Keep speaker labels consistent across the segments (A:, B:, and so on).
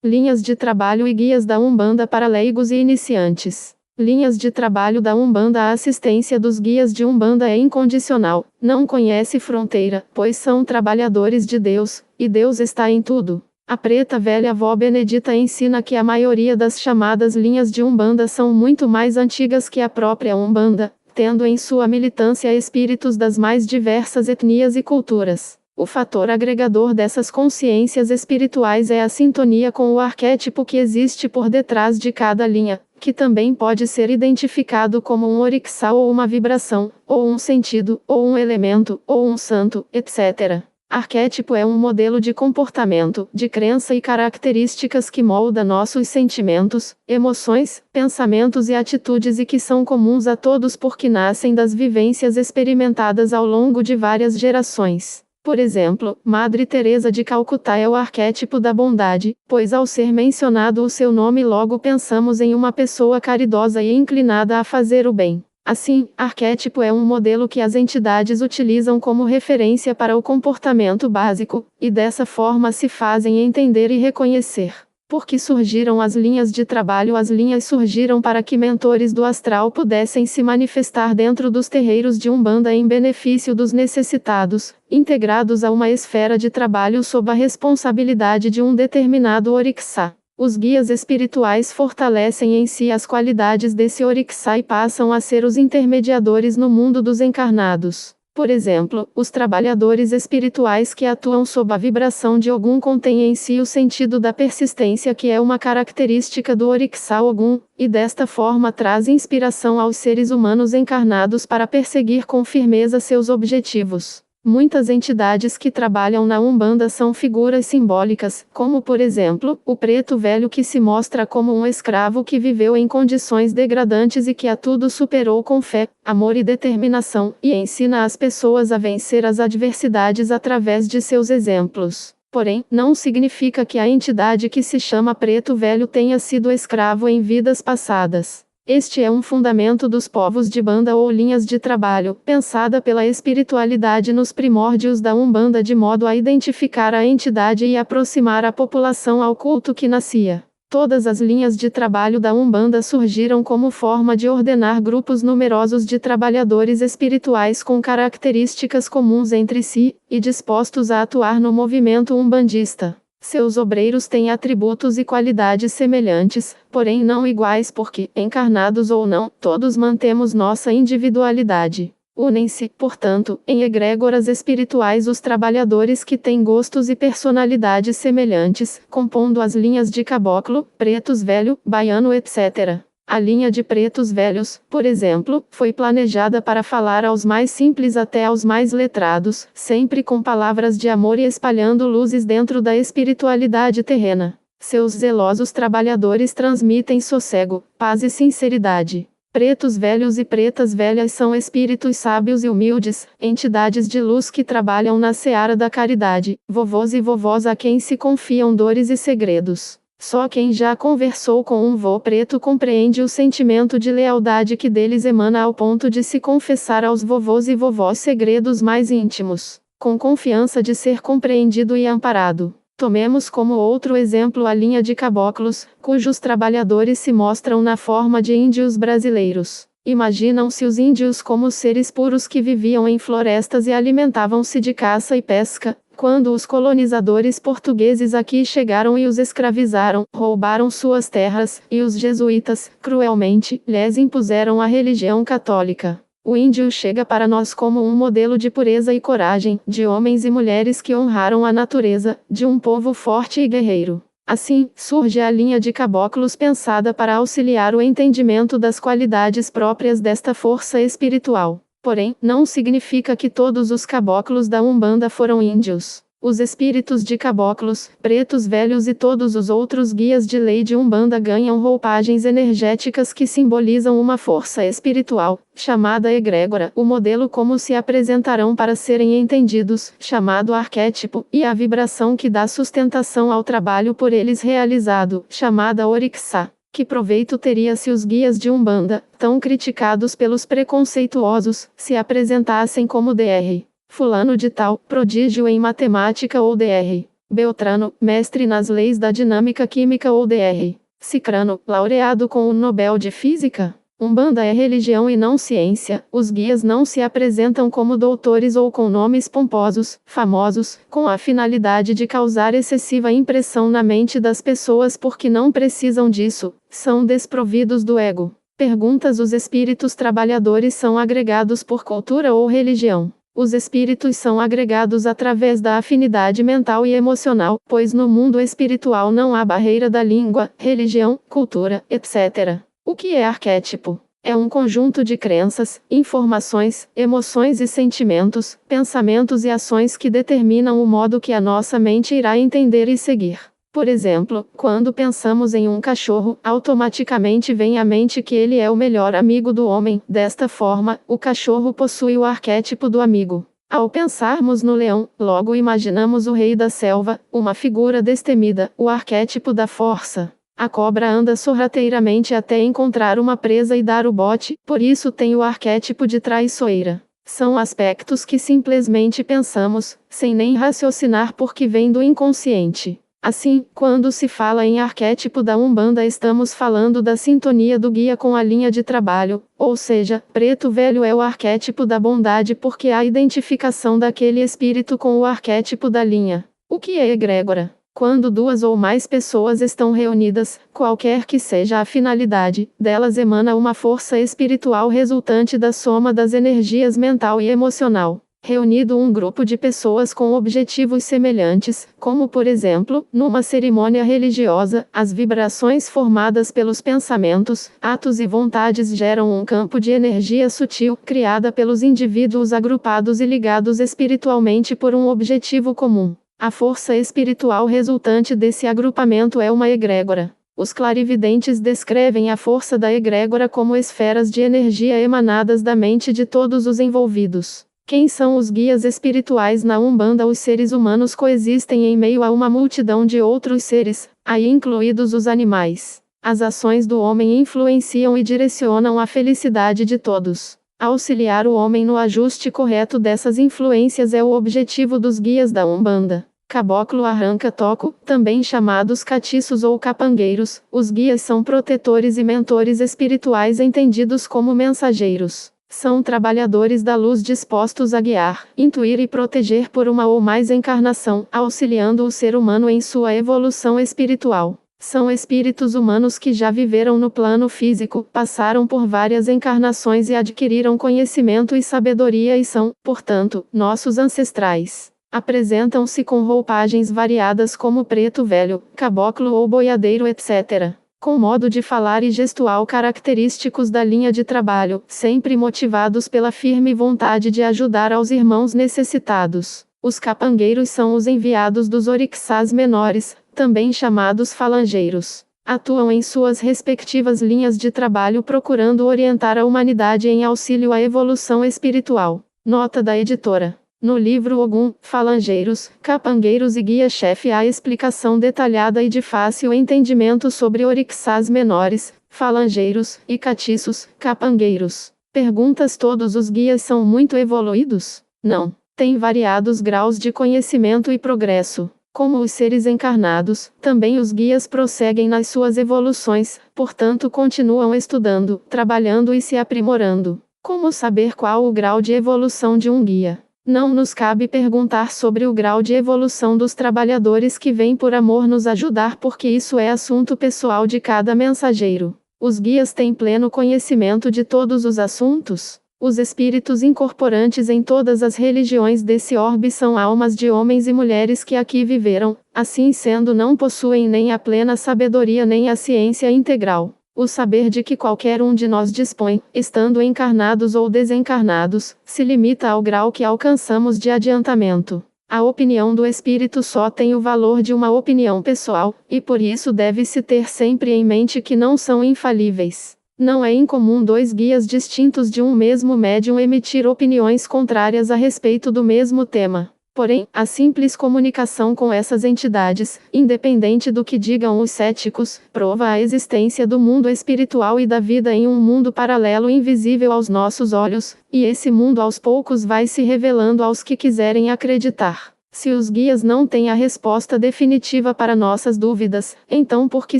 A: Linhas de trabalho e guias da Umbanda para leigos e iniciantes. Linhas de trabalho da Umbanda. A assistência dos guias de Umbanda é incondicional, não conhece fronteira, pois são trabalhadores de Deus, e Deus está em tudo. A preta velha avó Benedita ensina que a maioria das chamadas linhas de Umbanda são muito mais antigas que a própria Umbanda, tendo em sua militância espíritos das mais diversas etnias e culturas. O fator agregador dessas consciências espirituais é a sintonia com o arquétipo que existe por detrás de cada linha, que também pode ser identificado como um orixá ou uma vibração, ou um sentido, ou um elemento, ou um santo, etc. Arquétipo é um modelo de comportamento, de crença e características que molda nossos sentimentos, emoções, pensamentos e atitudes e que são comuns a todos porque nascem das vivências experimentadas ao longo de várias gerações. Por exemplo, Madre Teresa de Calcutá é o arquétipo da bondade, pois ao ser mencionado o seu nome logo pensamos em uma pessoa caridosa e inclinada a fazer o bem. Assim, arquétipo é um modelo que as entidades utilizam como referência para o comportamento básico, e dessa forma se fazem entender e reconhecer. Por que surgiram as linhas de trabalho? As linhas surgiram para que mentores do astral pudessem se manifestar dentro dos terreiros de Umbanda em benefício dos necessitados, integrados a uma esfera de trabalho sob a responsabilidade de um determinado orixá. Os guias espirituais fortalecem em si as qualidades desse orixá e passam a ser os intermediadores no mundo dos encarnados. Por exemplo, os trabalhadores espirituais que atuam sob a vibração de Ogum contêm em si o sentido da persistência que é uma característica do orixá Ogum, e desta forma traz inspiração aos seres humanos encarnados para perseguir com firmeza seus objetivos. Muitas entidades que trabalham na Umbanda são figuras simbólicas, como por exemplo, o preto velho que se mostra como um escravo que viveu em condições degradantes e que a tudo superou com fé, amor e determinação, e ensina as pessoas a vencer as adversidades através de seus exemplos. Porém, não significa que a entidade que se chama preto velho tenha sido escravo em vidas passadas. Este é um fundamento dos povos de banda ou linhas de trabalho, pensada pela espiritualidade nos primórdios da Umbanda de modo a identificar a entidade e aproximar a população ao culto que nascia. Todas as linhas de trabalho da Umbanda surgiram como forma de ordenar grupos numerosos de trabalhadores espirituais com características comuns entre si, e dispostos a atuar no movimento umbandista. Seus obreiros têm atributos e qualidades semelhantes, porém não iguais porque, encarnados ou não, todos mantemos nossa individualidade. Unem-se, portanto, em egrégoras espirituais os trabalhadores que têm gostos e personalidades semelhantes, compondo as linhas de caboclo, pretos velho, baiano etc. A linha de pretos velhos, por exemplo, foi planejada para falar aos mais simples até aos mais letrados, sempre com palavras de amor e espalhando luzes dentro da espiritualidade terrena. Seus zelosos trabalhadores transmitem sossego, paz e sinceridade. Pretos velhos e pretas velhas são espíritos sábios e humildes, entidades de luz que trabalham na seara da caridade, vovôs e vovós a quem se confiam dores e segredos. Só quem já conversou com um vô preto compreende o sentimento de lealdade que deles emana ao ponto de se confessar aos vovôs e vovós segredos mais íntimos, com confiança de ser compreendido e amparado. Tomemos como outro exemplo a linha de caboclos, cujos trabalhadores se mostram na forma de índios brasileiros. Imaginam-se os índios como seres puros que viviam em florestas e alimentavam-se de caça e pesca. Quando os colonizadores portugueses aqui chegaram e os escravizaram, roubaram suas terras, e os jesuítas, cruelmente, lhes impuseram a religião católica. O índio chega para nós como um modelo de pureza e coragem, de homens e mulheres que honraram a natureza, de um povo forte e guerreiro. Assim, surge a linha de caboclos pensada para auxiliar o entendimento das qualidades próprias desta força espiritual. Porém, não significa que todos os caboclos da Umbanda foram índios. Os espíritos de caboclos, pretos velhos e todos os outros guias de lei de Umbanda ganham roupagens energéticas que simbolizam uma força espiritual, chamada egrégora, o modelo como se apresentarão para serem entendidos, chamado arquétipo, e a vibração que dá sustentação ao trabalho por eles realizado, chamada orixá. Que proveito teria se os guias de Umbanda, tão criticados pelos preconceituosos, se apresentassem como Dr. Fulano de tal, prodígio em matemática ou Dr. Beltrano, mestre nas leis da dinâmica química ou Dr. Cicrano, laureado com o Nobel de Física. Umbanda é religião e não ciência. Os guias não se apresentam como doutores ou com nomes pomposos, famosos, com a finalidade de causar excessiva impressão na mente das pessoas porque não precisam disso, são desprovidos do ego. Perguntas: os espíritos trabalhadores são agregados por cultura ou religião? Os espíritos são agregados através da afinidade mental e emocional, pois no mundo espiritual não há barreira da língua, religião, cultura, etc. O que é arquétipo? É um conjunto de crenças, informações, emoções e sentimentos, pensamentos e ações que determinam o modo que a nossa mente irá entender e seguir. Por exemplo, quando pensamos em um cachorro, automaticamente vem à mente que ele é o melhor amigo do homem. Desta forma, o cachorro possui o arquétipo do amigo. Ao pensarmos no leão, logo imaginamos o rei da selva, uma figura destemida, o arquétipo da força. A cobra anda sorrateiramente até encontrar uma presa e dar o bote, por isso tem o arquétipo de traiçoeira. São aspectos que simplesmente pensamos, sem nem raciocinar porque vem do inconsciente. Assim, quando se fala em arquétipo da Umbanda, estamos falando da sintonia do guia com a linha de trabalho, ou seja, Preto Velho é o arquétipo da bondade porque há a identificação daquele espírito com o arquétipo da linha. O que é egrégora? Quando duas ou mais pessoas estão reunidas, qualquer que seja a finalidade, delas emana uma força espiritual resultante da soma das energias mental e emocional. Reunido um grupo de pessoas com objetivos semelhantes, como por exemplo, numa cerimônia religiosa, as vibrações formadas pelos pensamentos, atos e vontades geram um campo de energia sutil, criada pelos indivíduos agrupados e ligados espiritualmente por um objetivo comum. A força espiritual resultante desse agrupamento é uma egrégora. Os clarividentes descrevem a força da egrégora como esferas de energia emanadas da mente de todos os envolvidos. Quem são os guias espirituais na Umbanda? Os seres humanos coexistem em meio a uma multidão de outros seres, aí incluídos os animais. As ações do homem influenciam e direcionam a felicidade de todos. Auxiliar o homem no ajuste correto dessas influências é o objetivo dos guias da Umbanda. Caboclo arranca-toco, também chamados catiços ou capangueiros, os guias são protetores e mentores espirituais entendidos como mensageiros. São trabalhadores da luz dispostos a guiar, intuir e proteger por uma ou mais encarnação, auxiliando o ser humano em sua evolução espiritual. São espíritos humanos que já viveram no plano físico, passaram por várias encarnações e adquiriram conhecimento e sabedoria e são, portanto, nossos ancestrais. Apresentam-se com roupagens variadas como preto velho, caboclo ou boiadeiro, etc. Com modo de falar e gestual característicos da linha de trabalho, sempre motivados pela firme vontade de ajudar aos irmãos necessitados. Os capangueiros são os enviados dos orixás menores, também chamados falangeiros. Atuam em suas respectivas linhas de trabalho procurando orientar a humanidade em auxílio à evolução espiritual. Nota da editora. No livro Ogum, Falangeiros, Capangueiros e Guia-Chefe há explicação detalhada e de fácil entendimento sobre orixás menores, falangeiros, e catiços, capangueiros. Perguntas: todos os guias são muito evoluídos? Não. Têm variados graus de conhecimento e progresso. Como os seres encarnados, também os guias prosseguem nas suas evoluções, portanto continuam estudando, trabalhando e se aprimorando. Como saber qual o grau de evolução de um guia? Não nos cabe perguntar sobre o grau de evolução dos trabalhadores que vêm por amor nos ajudar, porque isso é assunto pessoal de cada mensageiro. Os guias têm pleno conhecimento de todos os assuntos. Os espíritos incorporantes em todas as religiões desse orbe são almas de homens e mulheres que aqui viveram, assim sendo não possuem nem a plena sabedoria nem a ciência integral. O saber de que qualquer um de nós dispõe, estando encarnados ou desencarnados, se limita ao grau que alcançamos de adiantamento. A opinião do espírito só tem o valor de uma opinião pessoal, e por isso deve-se ter sempre em mente que não são infalíveis. Não é incomum dois guias distintos de um mesmo médium emitir opiniões contrárias a respeito do mesmo tema. Porém, a simples comunicação com essas entidades, independente do que digam os céticos, prova a existência do mundo espiritual e da vida em um mundo paralelo invisível aos nossos olhos, e esse mundo aos poucos vai se revelando aos que quiserem acreditar. Se os guias não têm a resposta definitiva para nossas dúvidas, então por que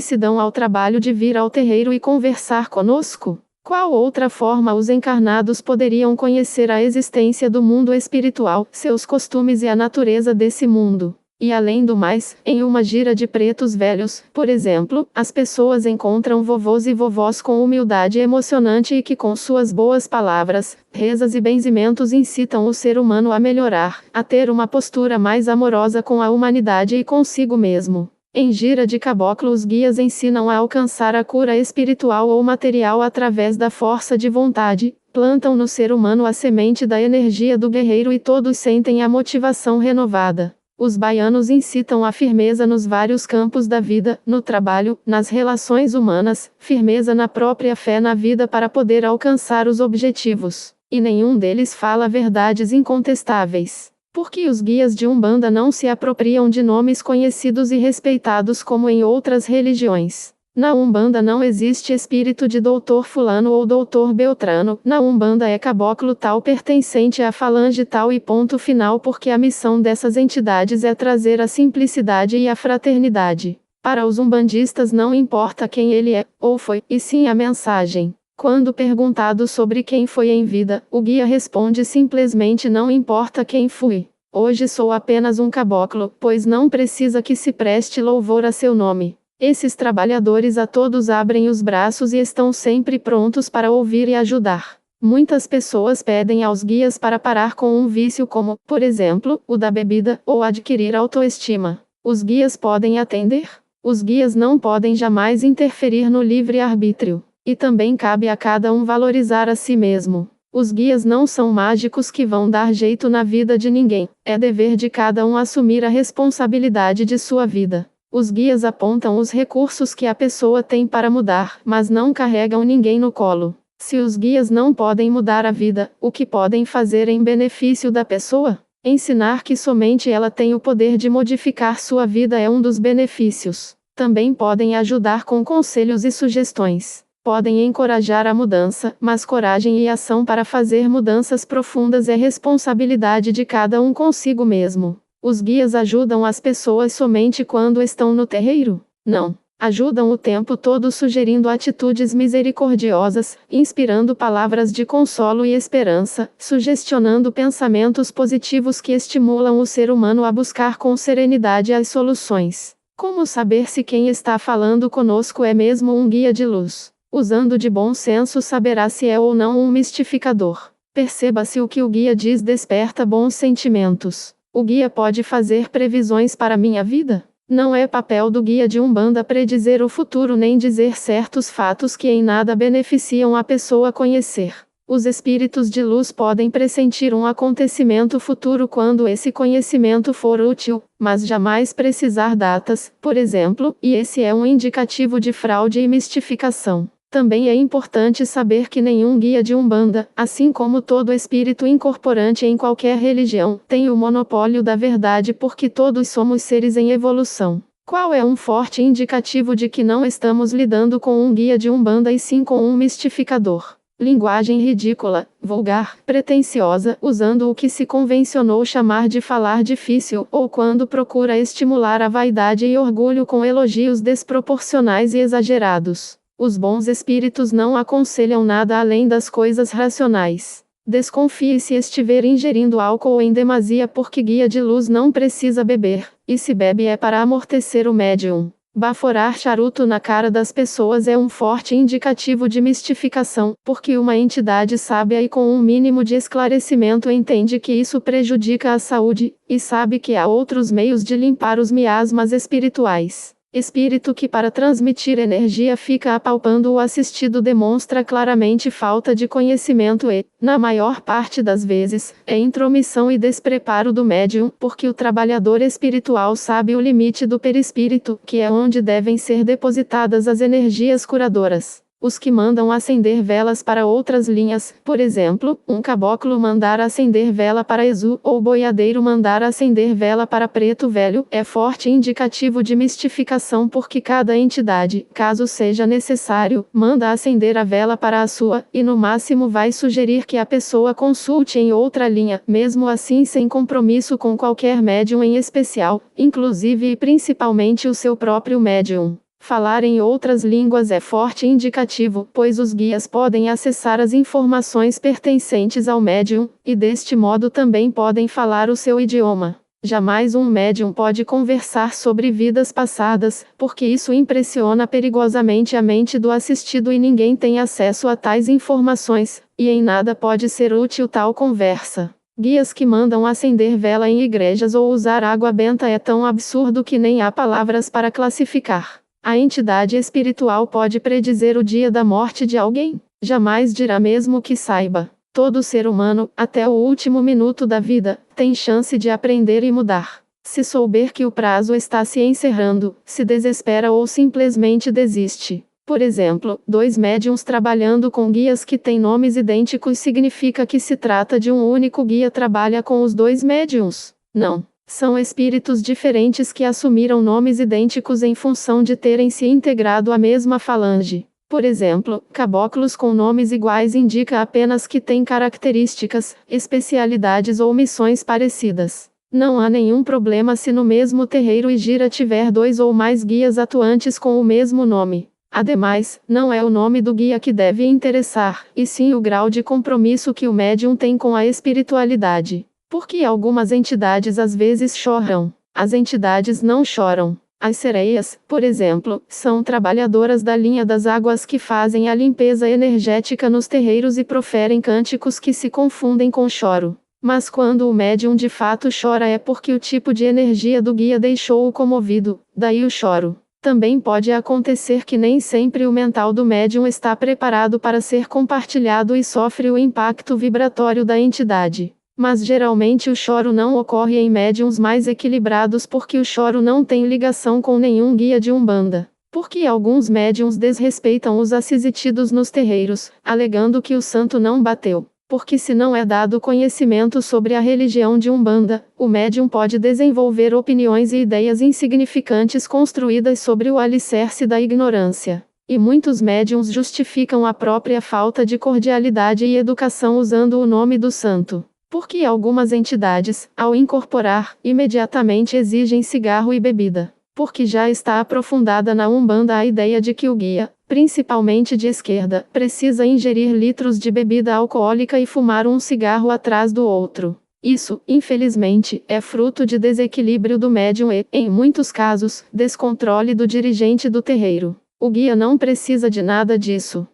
A: se dão ao trabalho de vir ao terreiro e conversar conosco? Qual outra forma os encarnados poderiam conhecer a existência do mundo espiritual, seus costumes e a natureza desse mundo? E além do mais, em uma gira de pretos velhos, por exemplo, as pessoas encontram vovôs e vovós com humildade emocionante e que com suas boas palavras, rezas e benzimentos incitam o ser humano a melhorar, a ter uma postura mais amorosa com a humanidade e consigo mesmo. Em gira de caboclo os guias ensinam a alcançar a cura espiritual ou material através da força de vontade, plantam no ser humano a semente da energia do guerreiro e todos sentem a motivação renovada. Os baianos incitam a firmeza nos vários campos da vida, no trabalho, nas relações humanas, firmeza na própria fé na vida para poder alcançar os objetivos. E nenhum deles fala verdades incontestáveis. Porque os guias de Umbanda não se apropriam de nomes conhecidos e respeitados como em outras religiões. Na Umbanda não existe espírito de doutor fulano ou doutor Beltrano, na Umbanda é caboclo tal pertencente à falange tal e ponto final porque a missão dessas entidades é trazer a simplicidade e a fraternidade. Para os umbandistas não importa quem ele é, ou foi, e sim a mensagem. Quando perguntado sobre quem foi em vida, o guia responde simplesmente não importa quem fui. Hoje sou apenas um caboclo, pois não precisa que se preste louvor a seu nome. Esses trabalhadores a todos abrem os braços e estão sempre prontos para ouvir e ajudar. Muitas pessoas pedem aos guias para parar com um vício como, por exemplo, o da bebida, ou adquirir autoestima. Os guias podem atender? Os guias não podem jamais interferir no livre-arbítrio. E também cabe a cada um valorizar a si mesmo. Os guias não são mágicos que vão dar jeito na vida de ninguém. É dever de cada um assumir a responsabilidade de sua vida. Os guias apontam os recursos que a pessoa tem para mudar, mas não carregam ninguém no colo. Se os guias não podem mudar a vida, o que podem fazer em benefício da pessoa? Ensinar que somente ela tem o poder de modificar sua vida é um dos benefícios. Também podem ajudar com conselhos e sugestões. Podem encorajar a mudança, mas coragem e ação para fazer mudanças profundas é responsabilidade de cada um consigo mesmo. Os guias ajudam as pessoas somente quando estão no terreiro? Não. Ajudam o tempo todo sugerindo atitudes misericordiosas, inspirando palavras de consolo e esperança, sugestionando pensamentos positivos que estimulam o ser humano a buscar com serenidade as soluções. Como saber se quem está falando conosco é mesmo um guia de luz? Usando de bom senso saberá se é ou não um mistificador. Perceba se o que o guia diz desperta bons sentimentos. O guia pode fazer previsões para minha vida? Não é papel do guia de Umbanda predizer o futuro nem dizer certos fatos que em nada beneficiam a pessoa conhecer. Os espíritos de luz podem pressentir um acontecimento futuro quando esse conhecimento for útil, mas jamais precisar datas, por exemplo, e esse é um indicativo de fraude e mistificação. Também é importante saber que nenhum guia de Umbanda, assim como todo espírito incorporante em qualquer religião, tem o monopólio da verdade porque todos somos seres em evolução. Qual é um forte indicativo de que não estamos lidando com um guia de Umbanda e sim com um mistificador? Linguagem ridícula, vulgar, pretensiosa, usando o que se convencionou chamar de falar difícil, ou quando procura estimular a vaidade e orgulho com elogios desproporcionais e exagerados. Os bons espíritos não aconselham nada além das coisas racionais. Desconfie se estiver ingerindo álcool em demasia porque guia de luz não precisa beber, e se bebe é para amortecer o médium. Baforar charuto na cara das pessoas é um forte indicativo de mistificação, porque uma entidade sábia e com um mínimo de esclarecimento entende que isso prejudica a saúde, e sabe que há outros meios de limpar os miasmas espirituais. Espírito que para transmitir energia fica apalpando o assistido demonstra claramente falta de conhecimento e, na maior parte das vezes, é intromissão e despreparo do médium, porque o trabalhador espiritual sabe o limite do perispírito, que é onde devem ser depositadas as energias curadoras. Os que mandam acender velas para outras linhas, por exemplo, um caboclo mandar acender vela para Exu ou boiadeiro mandar acender vela para Preto Velho, é forte indicativo de mistificação porque cada entidade, caso seja necessário, manda acender a vela para a sua, e no máximo vai sugerir que a pessoa consulte em outra linha, mesmo assim sem compromisso com qualquer médium em especial, inclusive e principalmente o seu próprio médium. Falar em outras línguas é forte indicativo, pois os guias podem acessar as informações pertencentes ao médium, e deste modo também podem falar o seu idioma. Jamais um médium pode conversar sobre vidas passadas, porque isso impressiona perigosamente a mente do assistido e ninguém tem acesso a tais informações, e em nada pode ser útil tal conversa. Guias que mandam acender vela em igrejas ou usar água benta é tão absurdo que nem há palavras para classificar. A entidade espiritual pode predizer o dia da morte de alguém? Jamais dirá mesmo que saiba. Todo ser humano, até o último minuto da vida, tem chance de aprender e mudar. Se souber que o prazo está se encerrando, se desespera ou simplesmente desiste. Por exemplo, 2 médiuns trabalhando com guias que têm nomes idênticos significa que se trata de um único guia trabalha com os 2 médiuns? Não. São espíritos diferentes que assumiram nomes idênticos em função de terem se integrado à mesma falange. Por exemplo, caboclos com nomes iguais indica apenas que têm características, especialidades ou missões parecidas. Não há nenhum problema se no mesmo terreiro e gira tiver 2 ou mais guias atuantes com o mesmo nome. Ademais, não é o nome do guia que deve interessar, e sim o grau de compromisso que o médium tem com a espiritualidade. Porque algumas entidades às vezes choram. As entidades não choram. As sereias, por exemplo, são trabalhadoras da linha das águas que fazem a limpeza energética nos terreiros e proferem cânticos que se confundem com choro. Mas quando o médium de fato chora é porque o tipo de energia do guia deixou-o comovido, daí o choro. Também pode acontecer que nem sempre o mental do médium está preparado para ser compartilhado e sofre o impacto vibratório da entidade. Mas geralmente o choro não ocorre em médiuns mais equilibrados porque o choro não tem ligação com nenhum guia de umbanda. Porque alguns médiuns desrespeitam os assisitidos nos terreiros, alegando que o santo não bateu. Porque se não é dado conhecimento sobre a religião de umbanda, o médium pode desenvolver opiniões e ideias insignificantes construídas sobre o alicerce da ignorância. E muitos médiuns justificam a própria falta de cordialidade e educação usando o nome do santo. Porque algumas entidades, ao incorporar, imediatamente exigem cigarro e bebida. Porque já está aprofundada na umbanda a ideia de que o guia, principalmente de esquerda, precisa ingerir litros de bebida alcoólica e fumar um cigarro atrás do outro. Isso, infelizmente, é fruto de desequilíbrio do médium e, em muitos casos, descontrole do dirigente do terreiro. O guia não precisa de nada disso.